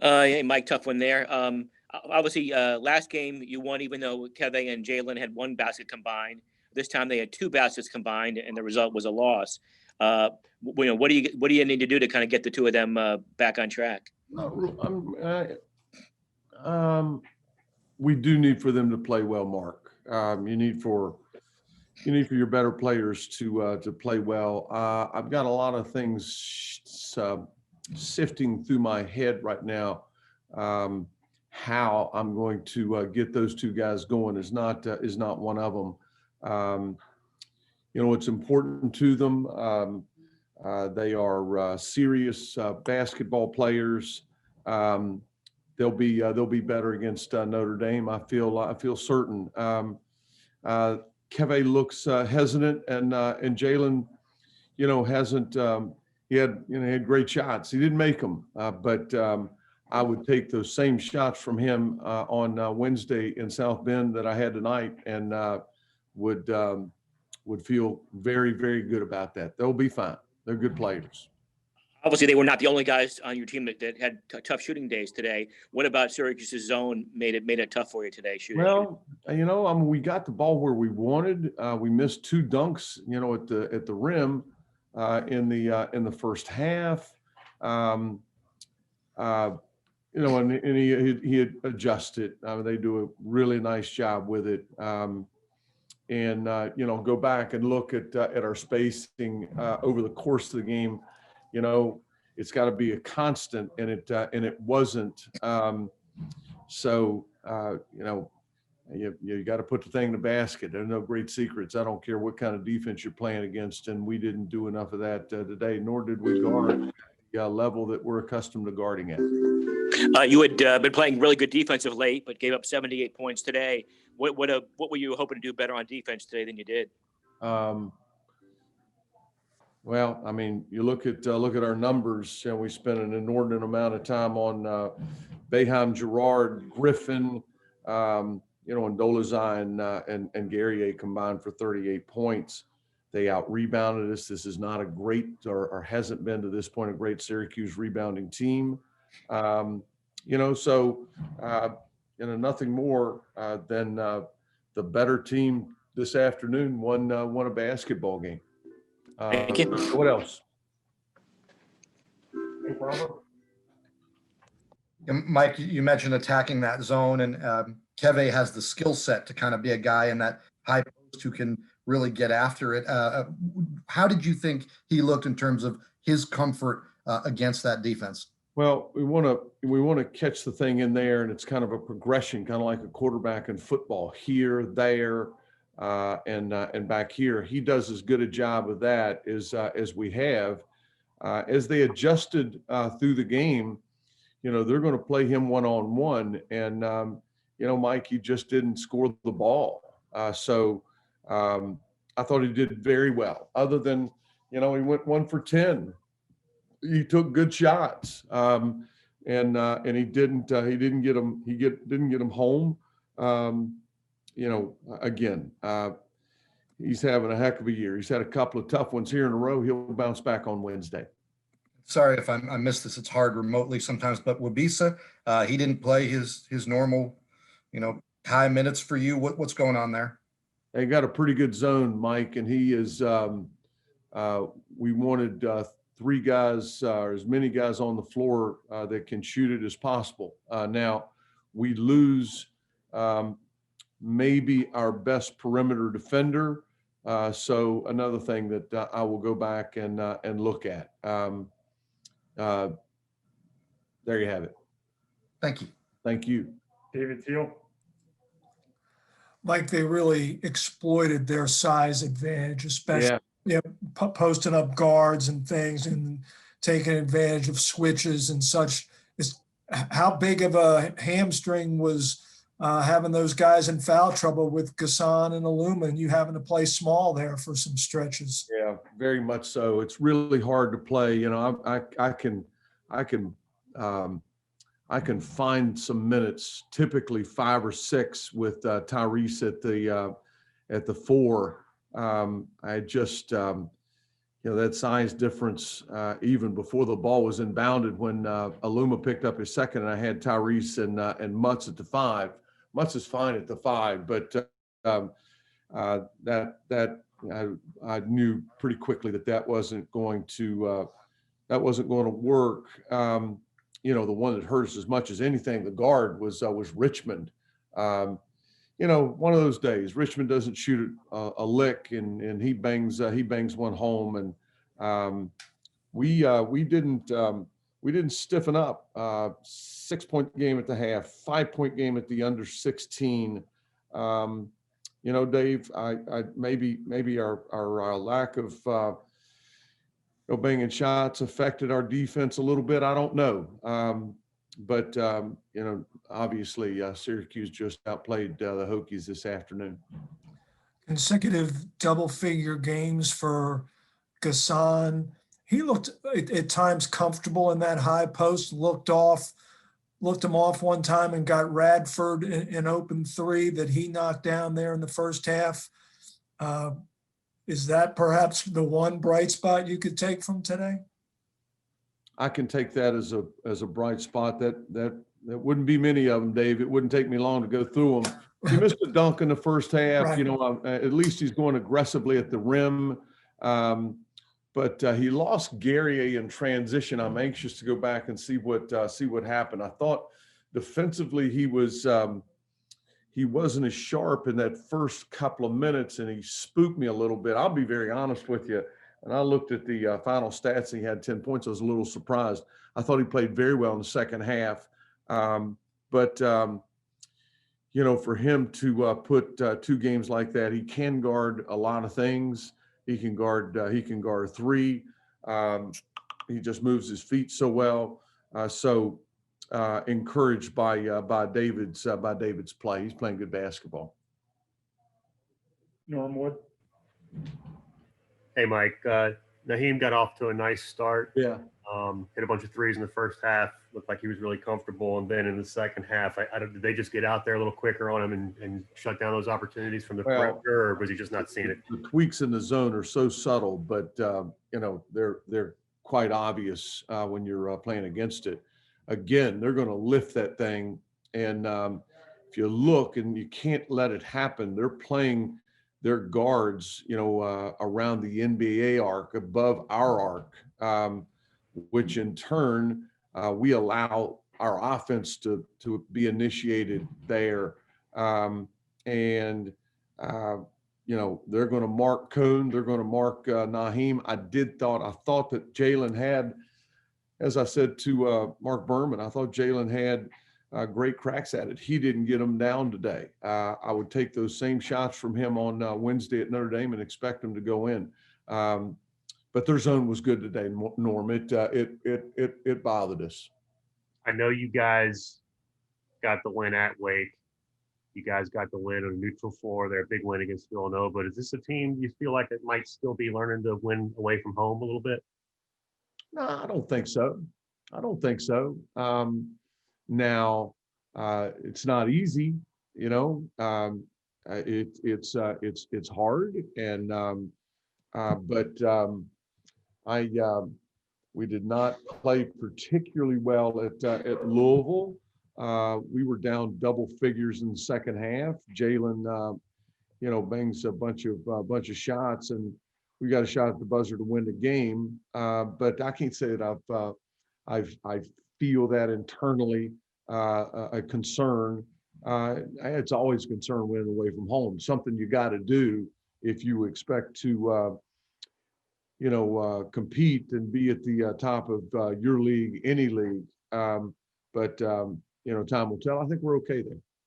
Yeah, Mike, tough one there. Obviously, last game you won, even though Kevin and Jalen had one basket combined. This time they had two baskets combined, and the result was a loss. Uh, what do you need to do to kind of get the two of them back on track? We do need for them to play well, Mark. You need for your better players to play well. I've got a lot of things sifting through my head right now. How I'm going to get those two guys going is not one of them. It's important to them. They are serious basketball players. They'll be better against Notre Dame. I feel certain. Keve looks hesitant, and Jalen, hasn't. He had great shots. He didn't make them, but I would take those same shots from him on Wednesday in South Bend that I had tonight, and would feel very, very good about that. They'll be fine. They're good players. Obviously, they were not the only guys on your team that had tough shooting days today. What about Syracuse's zone made it tough for you today shooting? Well, we got the ball where we wanted. We missed two dunks, at the rim in the first half. And he had adjusted. They do a really nice job with it. Go back and look at our spacing over the course of the game. It's got to be a constant, and it wasn't. You got to put the thing in the basket. There's no great secrets. I don't care what kind of defense you're playing against, and we didn't do enough of that today, nor did we guard the level that we're accustomed to guarding at. You had been playing really good defense of late, but gave up 78 points today. What were you hoping to do better on defense today than you did? Well, you look at our numbers. We spent an inordinate amount of time on Boeheim, Gerard, Griffin, and Dolezaj and Guerrier combined for 38 points. They out-rebounded us. This is not a great, or hasn't been to this point, a great Syracuse rebounding team. Nothing more than the better team this afternoon won a basketball game. Thank you. What else? Mike, you mentioned attacking that zone, and Keve has the skill set to kind of be a guy in that high post who can really get after it. How did you think he looked in terms of his comfort against that defense? Well, we want to catch the thing in there, and it's kind of a progression, kind of like a quarterback in football. Here, there, and back here. He does as good a job of that as we have. As they adjusted through the game, they're going to play him one-on-one, and Mike, he just didn't score the ball. So I thought he did very well. Other than, he went 1 for 10. He took good shots, and he didn't get them home. Again, he's having a heck of a year. He's had a couple of tough ones here in a row. He'll bounce back on Wednesday. Sorry if I missed this. It's hard remotely sometimes, but Wabisa, he didn't play his normal, high minutes for you. What's going on there? They got a pretty good zone, Mike, and he is. We wanted 3 guys, or as many guys on the floor that can shoot it as possible. Now we lose maybe our best perimeter defender. So another thing that I will go back and look at. There you have it. Thank you. Thank you. David Teal. Like they really exploited their size advantage, especially posting up guards and things and taking advantage of switches and such. How big of a hamstring was having those guys in foul trouble with Gasson and Aluma, and you having to play small there for some stretches? Yeah, very much so. It's really hard to play. I can find some minutes, typically 5 or 6 with Tyrese at the 4. I just That size difference, even before the ball was inbounded, when Aluma picked up his second, and I had Tyrese and Mutz at the 5. Mutz is fine at the 5, but I knew pretty quickly that wasn't going to work. The one that hurt us as much as anything, the guard, was Richmond. One of those days, Richmond doesn't shoot a lick, and he bangs one home, and we didn't stiffen up. 6-point game at the half, 5-point game at the under 16. Dave, I maybe our lack of banging shots affected our defense a little bit. I don't know. But obviously Syracuse just outplayed the Hokies this afternoon. Consecutive double-figure games for Gasson. He looked at times comfortable in that high post, looked him off one time and got Radford in open 3 that he knocked down there in the first half. Is that perhaps the one bright spot you could take from today? I can take that as a bright spot. That wouldn't be many of them, Dave. It wouldn't take me long to go through them. He missed a dunk in the first half. Right. At least he's going aggressively at the rim. But he lost Guerrier in transition. I'm anxious to go back and see what happened. I thought defensively he wasn't as sharp in that first couple of minutes, and he spooked me a little bit. I'll be very honest with you. And I looked at the final stats, and he had 10 points. I was a little surprised. I thought he played very well in the second half. But for him to put 2 games like that, he can guard a lot of things. He can guard 3. He just moves his feet so well. So encouraged by David's play. He's playing good basketball. Norwood. Hey, Mike. Naheem got off to a nice start. Yeah. Hit a bunch of threes in the first half. Looked like he was really comfortable. And then in the second half, did they just get out there a little quicker on him and shut down those opportunities from the perimeter, or was he just not seeing it? The tweaks in the zone are so subtle, but they're quite obvious when you're playing against it. Again, they're going to lift that thing, and if you look, and you can't let it happen, they're playing their guards, around the NBA arc, above our arc, which in turn we allow our offense to be initiated there. They're going to mark Cone. They're going to mark Naheem. I thought that Jalen had, as I said to Mark Berman, I thought Jalen had great cracks at it. He didn't get them down today. I would take those same shots from him on Wednesday at Notre Dame and expect them to go in. But their zone was good today, Norm. It bothered us. I know you guys got the win at Wake. You guys got the win on a neutral floor. Their big win against Villanova. But is this a team you feel like it might still be learning to win away from home a little bit? No, I don't think so. Now, it's not easy, it's hard, and we did not play particularly well at Louisville. We were down double figures in the second half. Jalen, bangs a bunch of shots, and we got a shot at the buzzer to win the game. But I can't say that I feel that internally a concern. It's always a concern winning away from home. Something you got to do if you expect to compete and be at the top of your league, any league. But time will tell. I think we're okay there.